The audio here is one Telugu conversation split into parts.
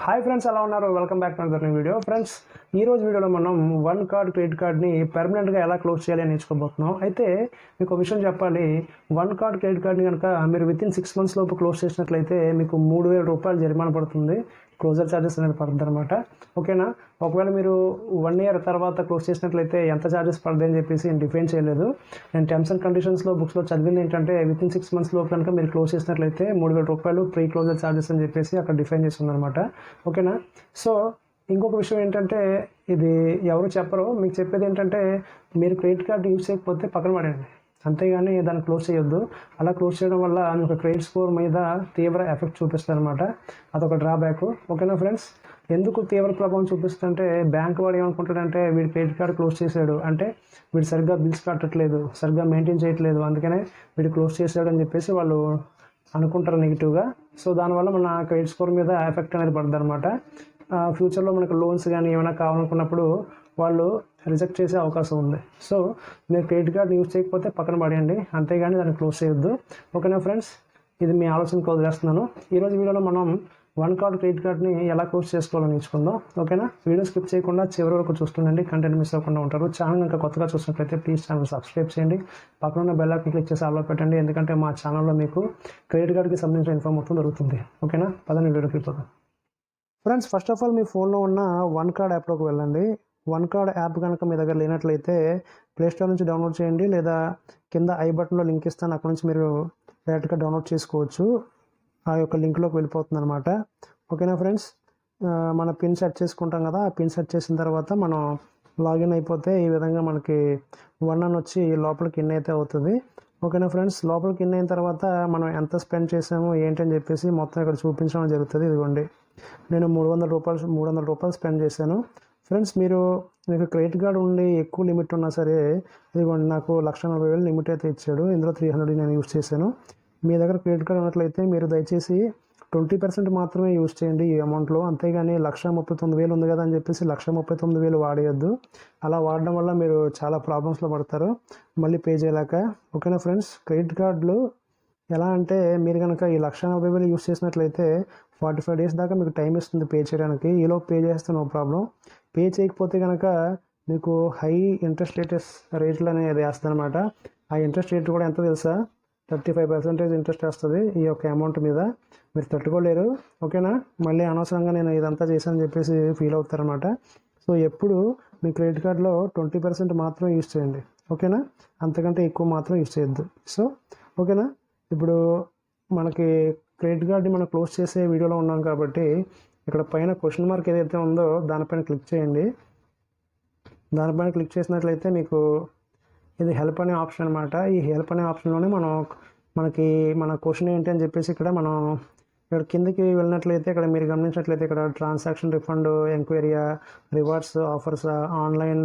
హాయ్ ఫ్రెండ్స్, ఎలా ఉన్నారు? Welcome back to another new video. Friends, ఈ రోజు వీడియోలో మనం వన్ కార్డ్ క్రెడిట్ కార్డ్ని పర్మనెంట్గా ఎలా క్లోజ్ చేయాలి అని నేర్చుకోబోతున్నాం. అయితే మీకు ఒక విషయం చెప్పాలి. వన్ కార్డ్ క్రెడిట్ కార్డ్ని కనుక మీరు విత్ ఇన్ 6 months లోపు క్లోజ్ చేసినట్లయితే మీకు 3,000 రూపాయలు జరిమానా పడుతుంది. క్లోజర్ ఛార్జెస్ అనేది పడుతుంది అనమాట. ఓకేనా? ఒకవేళ మీరు 1 year తర్వాత క్లోజ్ చేసినట్లయితే ఎంత ఛార్జెస్ పడుతుంది అని చెప్పేసి నేను డిఫైన్ చేయలేదు. నేను టర్మ్స్ అండ్ కండిషన్స్లో బుక్స్లో చదివింది ఏంటంటే విత్ ఇన్ 6 months లోపు కనుక మీరు క్లోజ్ చేసినట్లయితే 3,000 రూపాయలు ప్రీ క్లోజర్ ఛార్జెస్ అని చెప్పేసి అక్కడ డిఫైన్ చేస్తుంది అనమాట. ఓకేనా? సో ఇంకొక విషయం ఏంటంటే, ఇది ఎవరు చెప్పరు, మీకు చెప్పేది ఏంటంటే మీరు క్రెడిట్ కార్డు యూజ్ చేయకపోతే పక్కన పడండి, అంతేగాని దాన్ని క్లోజ్ చేయొద్దు. అలా క్లోజ్ చేయడం వల్ల మీకు క్రెడిట్ స్కోర్ మీద తీవ్ర ఎఫెక్ట్ చూపిస్తుంది అనమాట. అదొక డ్రాబ్యాక్. ఓకేనా ఫ్రెండ్స్? ఎందుకు తీవ్ర ప్రభావం చూపిస్తుందంటే, బ్యాంక్ వాడు ఏమనుకుంటాడంటే వీడి క్రెడిట్ కార్డు క్లోజ్ చేశాడు అంటే వీడు సరిగ్గా బిల్స్ కట్టట్లేదు, సరిగ్గా మెయింటైన్ చేయట్లేదు, అందుకనే వీడు క్లోజ్ చేశాడు అని చెప్పేసి వాళ్ళు అనుకుంటారు నెగిటివ్గా. సో దానివల్ల మన క్రెడిట్ స్కోర్ మీద ఎఫెక్ట్ అనేది పడుతుంది అనమాట. ఫ్యూచర్లో మనకు లోన్స్ కానీ ఏమైనా కావాలనుకున్నప్పుడు వాళ్ళు రిజెక్ట్ చేసే అవకాశం ఉంది. సో మీరు క్రెడిట్ కార్డ్ యూజ్ చేయకపోతే పక్కన పడేయండి, అంతేగాని దాన్ని క్లోజ్ చేయొద్దు. ఓకేనా ఫ్రెండ్స్? ఇది మీ ఆలోచనకు వదిలేస్తున్నాను. ఈరోజు వీడియోలో మనం వన్ కార్డ్ క్రెడిట్ కార్డ్ని ఎలా క్లోజ్ చేసుకోవాలో నేర్చుకుందాం. ఓకేనా? వీడియో స్కిప్ చేయకుండా చివరి వరకు చూస్తుండండి, కంటెంట్ మిస్ అవ్వకుండా ఉంటారు. ఛానల్ ఇంకా కొత్తగా చూసినట్లయితే ప్లీజ్ ఛానల్ సబ్స్క్రైబ్ చేయండి, పక్కన ఉన్న బెల్ ఐకాన్ క్లిక్ చేసి ఆల్లో పెట్టండి, ఎందుకంటే మా ఛానల్లో మీకు క్రెడిట్ కార్డ్కి సంబంధించిన ఇన్ఫర్మేషన్ దొరుకుతుంది. ఓకేనా? పదండి వీడియోకి వెళ్ళిపోతాం. ఫ్రెండ్స్, ఫస్ట్ ఆఫ్ ఆల్ మీ ఫోన్లో ఉన్న వన్ కార్డ్ యాప్లోకి వెళ్ళండి. వన్ కార్డ్ యాప్ కనుక మీ దగ్గర లేనట్లయితే ప్లేస్టోర్ నుంచి డౌన్లోడ్ చేయండి, లేదా కింద ఐ బటన్లో లింక్ ఇస్తాను, అక్కడ నుంచి మీరు డైరెక్ట్గా డౌన్లోడ్ చేసుకోవచ్చు. ఆ యొక్క లింక్లోకి వెళ్ళిపోతుంది అనమాట. ఓకేనా ఫ్రెండ్స్? మన పిన్ సెట్ చేసుకుంటాం కదా, ఆ పిన్ సెట్ చేసిన తర్వాత మనం లాగిన్ అయిపోతే ఈ విధంగా మనకి 1 అని వచ్చి లోపలికి ఇన్ అయితే అవుతుంది. ఓకేనా ఫ్రెండ్స్? లోపలికి ఇన్ అయిన తర్వాత మనం ఎంత స్పెండ్ చేసాము ఏంటని చెప్పేసి మొత్తం ఇక్కడ చూపించడం జరుగుతుంది. ఇదిగోండి, నేను 300 రూపాయలు స్పెండ్ చేశాను. ఫ్రెండ్స్, మీకు క్రెడిట్ కార్డు ఉండి ఎక్కువ లిమిట్ ఉన్నా సరే, ఇదిగోండి నాకు 1,40,000 లిమిట్ అయితే ఇచ్చాడు. ఇందులో 300 నేను యూజ్ చేశాను. మీ దగ్గర క్రెడిట్ కార్డు ఉన్నట్లయితే మీరు దయచేసి 20% మాత్రమే యూజ్ చేయండి ఈ అమౌంట్లో, అంతేగాని 1,39,000 ఉంది కదా అని చెప్పేసి 1,39,000 వాడేయద్దు. అలా వాడడం వల్ల మీరు చాలా ప్రాబ్లమ్స్లో పడతారు మళ్ళీ పే చేయలేక. ఓకేనా ఫ్రెండ్స్? క్రెడిట్ కార్డులు ఎలా అంటే, మీరు కనుక ఈ 1,40,000 యూజ్ చేసినట్లయితే 45 days దాకా మీకు టైం ఇస్తుంది పే చేయడానికి. ఈలోపు పే చేస్తే నో ప్రాబ్లం. పే చేయకపోతే కనుక మీకు హై ఇంట్రెస్ట్ రేట్లు అనేది వేస్తుంది అనమాట. ఆ ఇంట్రెస్ట్ రేట్ కూడా ఎంత తెలుసా? 35% ఇంట్రెస్ట్ వస్తుంది ఈ యొక్క అమౌంట్ మీద. మీరు తట్టుకోలేరు. ఓకేనా? మళ్ళీ అనవసరంగా నేను ఇదంతా చేశానని చెప్పేసి ఫీల్ అవుతారనమాట. సో ఎప్పుడు మీ క్రెడిట్ కార్డులో 20% మాత్రం యూజ్ చేయండి. ఓకేనా? అంతకంటే ఎక్కువ మాత్రం యూజ్ చేయొద్దు. సో ఓకేనా? ఇప్పుడు మనకి క్రెడిట్ కార్డ్ని మనం క్లోజ్ చేసే వీడియోలో ఉన్నాం కాబట్టి ఇక్కడ పైన క్వశ్చన్ మార్క్ ఏదైతే ఉందో దానిపైన క్లిక్ చేయండి. దానిపైన క్లిక్ చేసినట్లయితే మీకు ఇది హెల్ప్ అనే ఆప్షన్ అనమాట. ఈ హెల్ప్ అనే ఆప్షన్లోనే మనకి మన క్వశ్చన్ ఏంటి అని చెప్పేసి ఇక్కడ కిందకి వెళ్ళినట్లయితే ఇక్కడ మీరు గమనించినట్లయితే ఇక్కడ ట్రాన్సాక్షన్, రిఫండ్, ఎంక్వైరీయా, rewards, offers, online,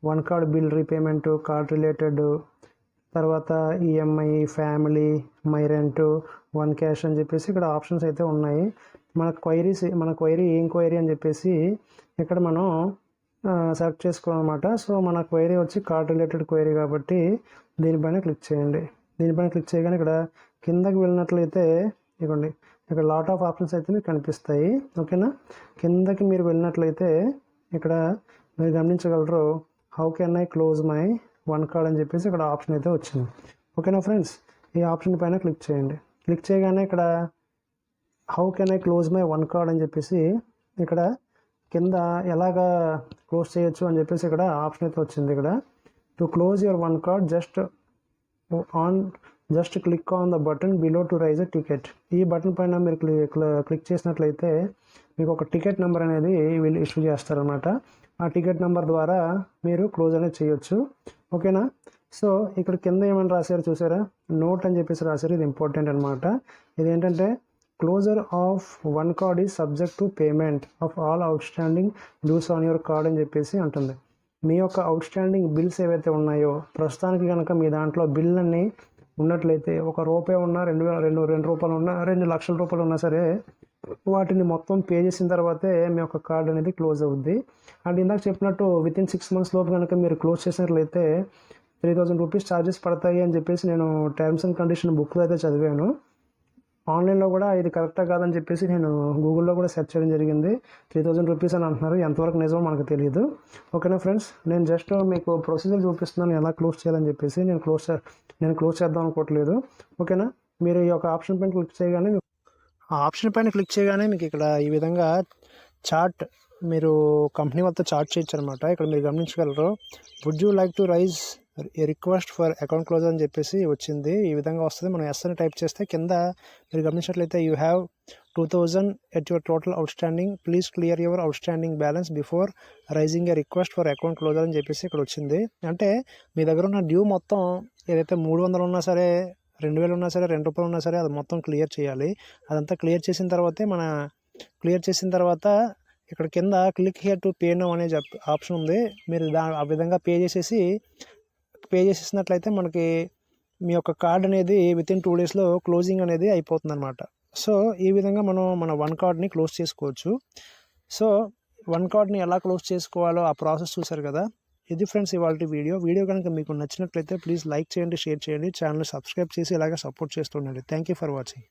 one card bill repayment, card related, తర్వాత EMI, family, my rent, one cash అని చెప్పేసి ఇక్కడ ఆప్షన్స్ అయితే ఉన్నాయి. మన క్వైరీ ఏం క్వైరీ అని చెప్పేసి ఇక్కడ మనం సెలెక్ట్ చేసుకోవాలన్నమాట. సో మన క్వైరీ వచ్చి కార్డ్ రిలేటెడ్ క్వైరీ కాబట్టి దీనిపైన క్లిక్ చేయండి. దీనిపైన క్లిక్ చేయగానే ఇక్కడ కిందకి వెళ్ళినట్లయితే ఇవ్వండి, ఇక్కడ లాట్ ఆఫ్ ఆప్షన్స్ అయితే మీకు కనిపిస్తాయి. ఓకేనా? కిందకి మీరు వెళ్ళినట్లయితే ఇక్కడ మీరు గమనించగలరు, how can I close my one card అని చెప్పేసి ఇక్కడ ఆప్షన్ అయితే వచ్చింది. ఓకేనా ఫ్రెండ్స్? ఈ ఆప్షన్ పైన క్లిక్ చేయండి. క్లిక్ చేయగానే ఇక్కడ how can I close my one card అని చెప్పేసి ఇక్కడ కింద ఎలాగా క్లోజ్ చేయొచ్చు అని చెప్పేసి ఇక్కడ ఆప్షన్ అయితే వచ్చింది. ఇక్కడ to close your one card just click on the button below to rise a ticket. ఈ బటన్ పైన మీరు క్లిక్ చేసినట్లయితే మీకు ఒక టికెట్ నెంబర్ అనేది వీళ్ళు ఇష్యూ చేస్తారనమాట. ఆ టికెట్ నెంబర్ ద్వారా మీరు క్లోజ్ అనేది చేయొచ్చు. ఓకేనా? సో ఇక్కడ కింద ఏమైనా రాశారు చూసారా? నోట్ అని చెప్పేసి రాశారు. ఇది ఇంపార్టెంట్ అనమాట. ఇదేంటంటే, closure of one card is subject to payment of all outstanding dues on your card అని చెప్పేసి అంటుంది. మీ యొక్క అవుట్ స్టాండింగ్ బిల్స్ ఏవైతే ఉన్నాయో, ప్రస్తుతానికి కనుక మీ దాంట్లో బిల్ అన్ని ఉన్నట్లయితే, ₹1 ఉన్నా, ₹2 ఉన్నా, 2,00,000 రూపాయలు ఉన్నా సరే, వాటిని మొత్తం పే చేసిన తర్వాతే మీ యొక్క కార్డ్ అనేది క్లోజ్ అవుద్ది. అండ్ ఇందాక చెప్పినట్టు విత్ ఇన్ 6 months లోపు కనుక మీరు క్లోజ్ చేసినట్లయితే 3,000 రూపీస్ ఛార్జెస్ పడతాయి అని చెప్పేసి నేను టర్మ్స్ అండ్ కండిషన్ బుక్లో అయితే చదివాను. ఆన్లైన్లో కూడా ఇది కరెక్టా కాదని చెప్పేసి నేను గూగుల్లో కూడా సెర్చ్ చేయడం జరిగింది. 3000 రూపీస్ అని అంటున్నారు. ఎంతవరకు నిజమో మనకు తెలియదు. ఓకేనా ఫ్రెండ్స్, నేను జస్ట్ మీకు ప్రొసీజర్ చూపిస్తున్నాను ఎలా క్లోజ్ చేయాలని చెప్పేసి. నేను క్లోజ్ చేద్దాం అనుకోవట్లేదు. ఓకేనా, మీరు ఈ యొక్క ఆప్షన్ పైన క్లిక్ చేయగానే మీకు ఇక్కడ ఈ విధంగా చార్ట్, మీరు కంపెనీ వాళ్ళతో చార్ట్ చేయొచ్చు అనమాట. ఇక్కడ మీరు గమనించగలరు. Would you like to raise a request for account close అని చెప్పేసి వచ్చింది. ఈ విధంగా వస్తుంది. మనం ఎస్ అని టైప్ చేస్తే కింద మీరు గమనించినట్లయితే you have 2000 at your total outstanding, please clear your outstanding balance before raising a request for account closure అని చెప్పేసి ఇక్కడ వచ్చింది. అంటే మీ దగ్గర ఉన్న డ్యూ మొత్తం ఏదైతే 300 ఉన్నా సరే, 2000 ఉన్నా సరే, ₹2 ఉన్నా సరే, అది మొత్తం క్లియర్ చేయాలి. అదంతా క్లియర్ చేసిన తర్వాత ఇక్కడ కింద click here to pay now అనే ఆప్షన్ ఉంది. మీరు ఆ విధంగా పే చేసేసినట్లయితే మనకి మీ యొక్క కార్డ్ అనేది వితిన్ 2 డేస్లో క్లోజింగ్ అనేది అయిపోతుంది అనమాట. సో ఈ విధంగా మనం మన వన్ కార్డ్ని క్లోజ్ చేసుకోవచ్చు. సో వన్ కార్డ్ని ఎలా క్లోజ్ చేసుకోవాలో ఆ ప్రాసెస్ చూసారు కదా. ఇది ఫ్రెండ్స్ ఇవాళ వీడియో కనుక మీకు నచ్చినట్లయితే ప్లీజ్ లైక్ చేయండి, షేర్ చేయండి, ఛానల్ సబ్స్క్రైబ్ చేసి ఇలాగే సపోర్ట్ చేస్తుండండి. Thank you for watching.